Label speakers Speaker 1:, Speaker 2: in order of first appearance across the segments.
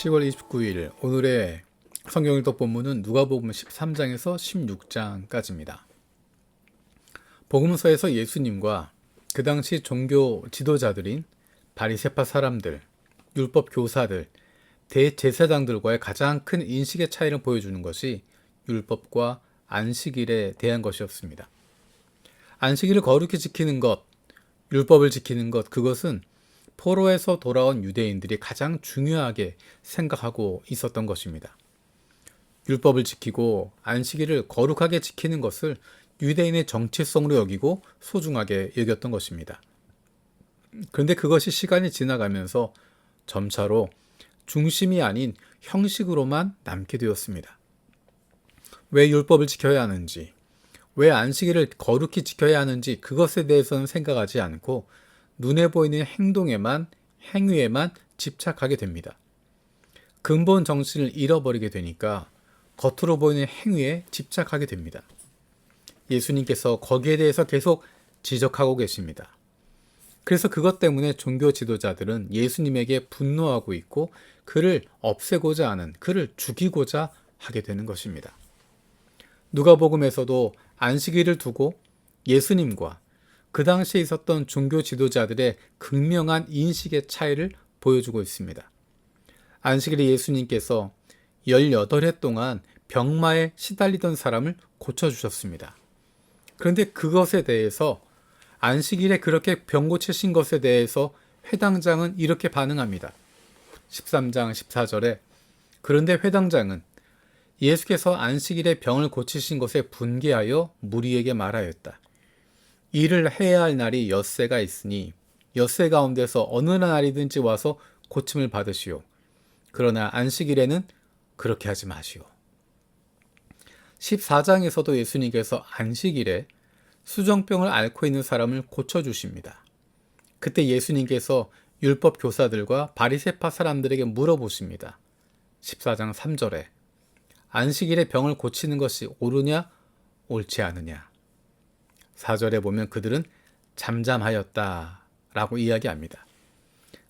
Speaker 1: 10월 29일 오늘의 성경 읽독 본문은 누가복음 13장에서 16장까지입니다. 복음서에서 예수님과 그 당시 종교 지도자들인 바리새파 사람들, 율법 교사들, 대제사장들과의 가장 큰 인식의 차이를 보여주는 것이 율법과 안식일에 대한 것이었습니다. 안식일을 거룩히 지키는 것, 율법을 지키는 것, 그것은 포로에서 돌아온 유대인들이 가장 중요하게 생각하고 있었던 것입니다. 율법을 지키고 안식일을 거룩하게 지키는 것을 유대인의 정체성으로 여기고 소중하게 여겼던 것입니다. 그런데 그것이 시간이 지나가면서 점차로 중심이 아닌 형식으로만 남게 되었습니다. 왜 율법을 지켜야 하는지, 왜 안식일을 거룩히 지켜야 하는지 그것에 대해서는 생각하지 않고 눈에 보이는 행위에만 집착하게 됩니다. 근본 정신을 잃어버리게 되니까 겉으로 보이는 행위에 집착하게 됩니다. 예수님께서 거기에 대해서 계속 지적하고 계십니다. 그래서 그것 때문에 종교 지도자들은 예수님에게 분노하고 있고 그를 없애고자 하는, 그를 죽이고자 하게 되는 것입니다. 누가복음에서도 안식일을 두고 예수님과 그 당시에 있었던 종교 지도자들의 극명한 인식의 차이를 보여주고 있습니다. 안식일에 예수님께서 18해 동안 병마에 시달리던 사람을 고쳐주셨습니다. 그런데 그것에 대해서 안식일에 그렇게 병 고치신 것에 대해서 회당장은 이렇게 반응합니다. 13장 14절에 그런데 회당장은 예수께서 안식일에 병을 고치신 것에 분개하여 무리에게 말하였다. 일을 해야 할 날이 엿새가 있으니 엿새 가운데서 어느 날이든지 와서 고침을 받으시오. 그러나 안식일에는 그렇게 하지 마시오. 14장에서도 예수님께서 안식일에 수정병을 앓고 있는 사람을 고쳐주십니다. 그때 예수님께서 율법 교사들과 바리새파 사람들에게 물어보십니다. 14장 3절에 안식일에 병을 고치는 것이 옳으냐 옳지 않으냐. 4절에 보면 그들은 잠잠하였다 라고 이야기합니다.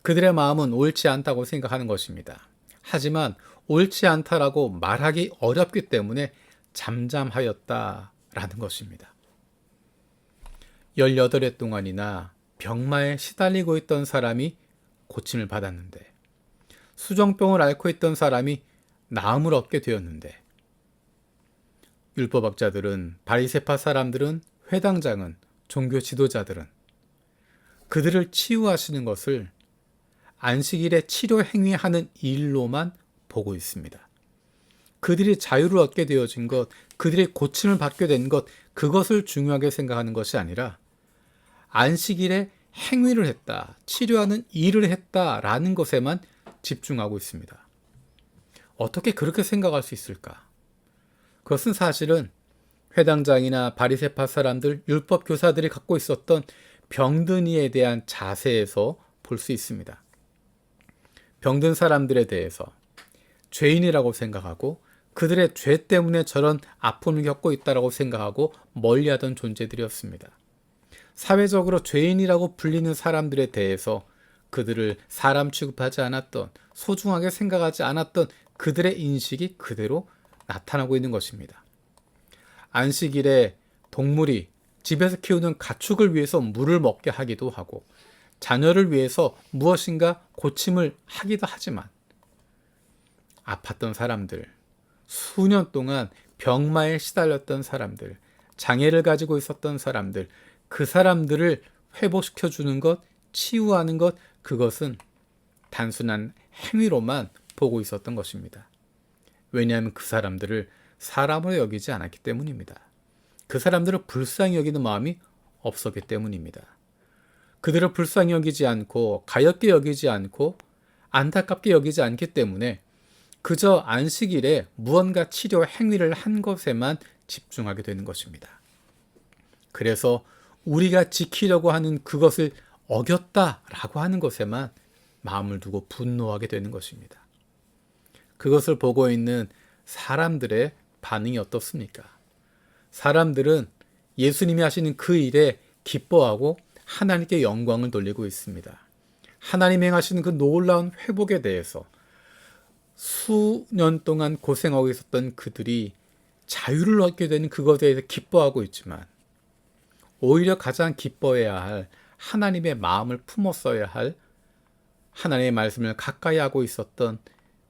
Speaker 1: 그들의 마음은 옳지 않다고 생각하는 것입니다. 하지만 옳지 않다라고 말하기 어렵기 때문에 잠잠하였다 라는 것입니다. 18해 동안이나 병마에 시달리고 있던 사람이 고침을 받았는데, 수정병을 앓고 있던 사람이 나음을 얻게 되었는데, 율법학자들은, 바리새파 사람들은, 회당장은, 종교 지도자들은 그들을 치유하시는 것을 안식일에 치료 행위하는 일로만 보고 있습니다. 그들이 자유를 얻게 되어진 것, 그들이 고침을 받게 된 것, 그것을 중요하게 생각하는 것이 아니라 안식일에 행위를 했다, 치료하는 일을 했다라는 것에만 집중하고 있습니다. 어떻게 그렇게 생각할 수 있을까? 그것은 사실은 회당장이나 바리새파 사람들, 율법 교사들이 갖고 있었던 병든 이에 대한 자세에서 볼 수 있습니다. 병든 사람들에 대해서 죄인이라고 생각하고 그들의 죄 때문에 저런 아픔을 겪고 있다고 생각하고 멀리하던 존재들이었습니다. 사회적으로 죄인이라고 불리는 사람들에 대해서 그들을 사람 취급하지 않았던, 소중하게 생각하지 않았던 그들의 인식이 그대로 나타나고 있는 것입니다. 안식일에 동물이 집에서 키우는 가축을 위해서 물을 먹게 하기도 하고 자녀를 위해서 무엇인가 고침을 하기도 하지만 아팠던 사람들, 수년 동안 병마에 시달렸던 사람들, 장애를 가지고 있었던 사람들, 그 사람들을 회복시켜주는 것, 치유하는 것, 그것은 단순한 행위로만 보고 있었던 것입니다. 왜냐하면 그 사람들을 사람으로 여기지 않았기 때문입니다. 그 사람들을 불쌍히 여기는 마음이 없었기 때문입니다. 그들을 불쌍히 여기지 않고 가엾게 여기지 않고 안타깝게 여기지 않기 때문에 그저 안식일에 무언가 치료 행위를 한 것에만 집중하게 되는 것입니다. 그래서 우리가 지키려고 하는 그것을 어겼다라고 하는 것에만 마음을 두고 분노하게 되는 것입니다. 그것을 보고 있는 사람들의 반응이 어떻습니까? 사람들은 예수님이 하시는 그 일에 기뻐하고 하나님께 영광을 돌리고 있습니다. 하나님 행하시는 그 놀라운 회복에 대해서, 수년 동안 고생하고 있었던 그들이 자유를 얻게 되는 그것에 대해서 기뻐하고 있지만 오히려 가장 기뻐해야 할 하나님의 마음을 품었어야 할 하나님의 말씀을 가까이 하고 있었던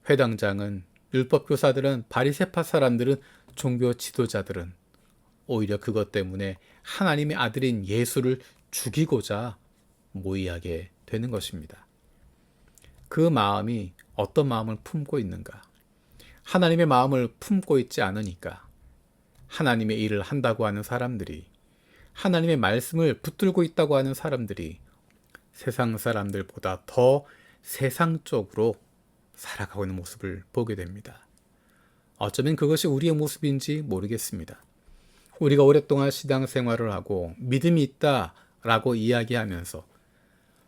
Speaker 1: 회당장은, 율법 교사들은, 바리새파 사람들은, 종교 지도자들은 오히려 그것 때문에 하나님의 아들인 예수를 죽이고자 모의하게 되는 것입니다. 그 마음이 어떤 마음을 품고 있는가? 하나님의 마음을 품고 있지 않으니까 하나님의 일을 한다고 하는 사람들이, 하나님의 말씀을 붙들고 있다고 하는 사람들이 세상 사람들보다 더 세상적으로 살아가고 있는 모습을 보게 됩니다. 어쩌면 그것이 우리의 모습인지 모르겠습니다. 우리가 오랫동안 신앙생활을 하고 믿음이 있다라고 이야기하면서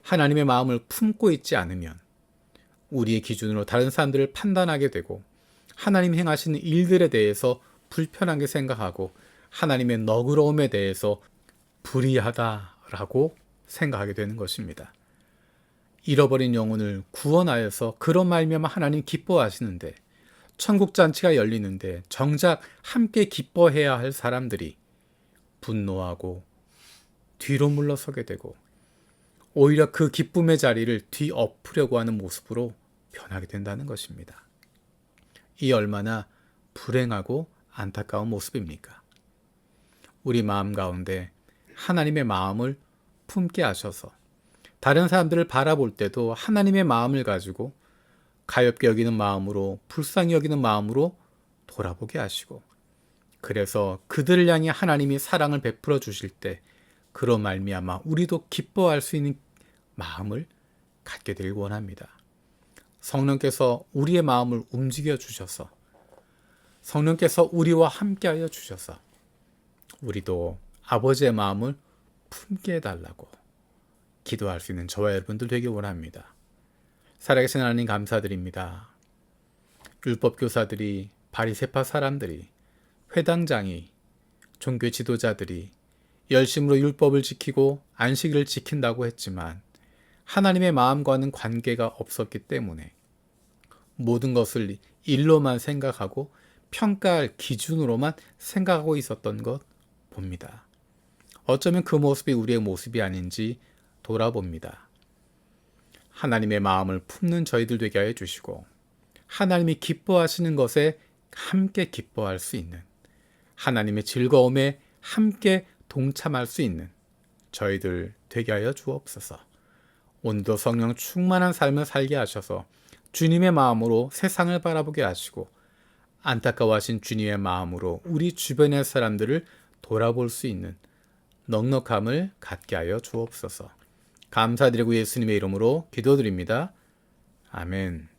Speaker 1: 하나님의 마음을 품고 있지 않으면 우리의 기준으로 다른 사람들을 판단하게 되고 하나님 행하시는 일들에 대해서 불편하게 생각하고 하나님의 너그러움에 대해서 불의하다라고 생각하게 되는 것입니다. 잃어버린 영혼을 구원하여서 그런 말미암아 하나님 기뻐하시는데, 천국 잔치가 열리는데 정작 함께 기뻐해야 할 사람들이 분노하고 뒤로 물러서게 되고 오히려 그 기쁨의 자리를 뒤엎으려고 하는 모습으로 변하게 된다는 것입니다. 이 얼마나 불행하고 안타까운 모습입니까? 우리 마음 가운데 하나님의 마음을 품게 하셔서 다른 사람들을 바라볼 때도 하나님의 마음을 가지고 가엾게 여기는 마음으로, 불쌍히 여기는 마음으로 돌아보게 하시고, 그래서 그들을 향해 하나님이 사랑을 베풀어 주실 때 그로 말미암아 우리도 기뻐할 수 있는 마음을 갖게 되길 원합니다. 성령께서 우리의 마음을 움직여 주셔서, 성령께서 우리와 함께하여 주셔서 우리도 아버지의 마음을 품게 해달라고 기도할 수 있는 저와 여러분들 되길 원합니다. 살아계신 하나님 감사드립니다. 율법 교사들이, 바리새파 사람들이, 회당장이, 종교 지도자들이 열심으로 율법을 지키고 안식일을 지킨다고 했지만 하나님의 마음과는 관계가 없었기 때문에 모든 것을 일로만 생각하고 평가할 기준으로만 생각하고 있었던 것 봅니다. 어쩌면 그 모습이 우리의 모습이 아닌지 돌아봅니다. 하나님의 마음을 품는 저희들 되게 하여 주시고 하나님이 기뻐하시는 것에 함께 기뻐할 수 있는, 하나님의 즐거움에 함께 동참할 수 있는 저희들 되게 하여 주옵소서. 오늘도 성령 충만한 삶을 살게 하셔서 주님의 마음으로 세상을 바라보게 하시고 안타까워하신 주님의 마음으로 우리 주변의 사람들을 돌아볼 수 있는 넉넉함을 갖게 하여 주옵소서. 감사드리고 예수님의 이름으로 기도드립니다. 아멘.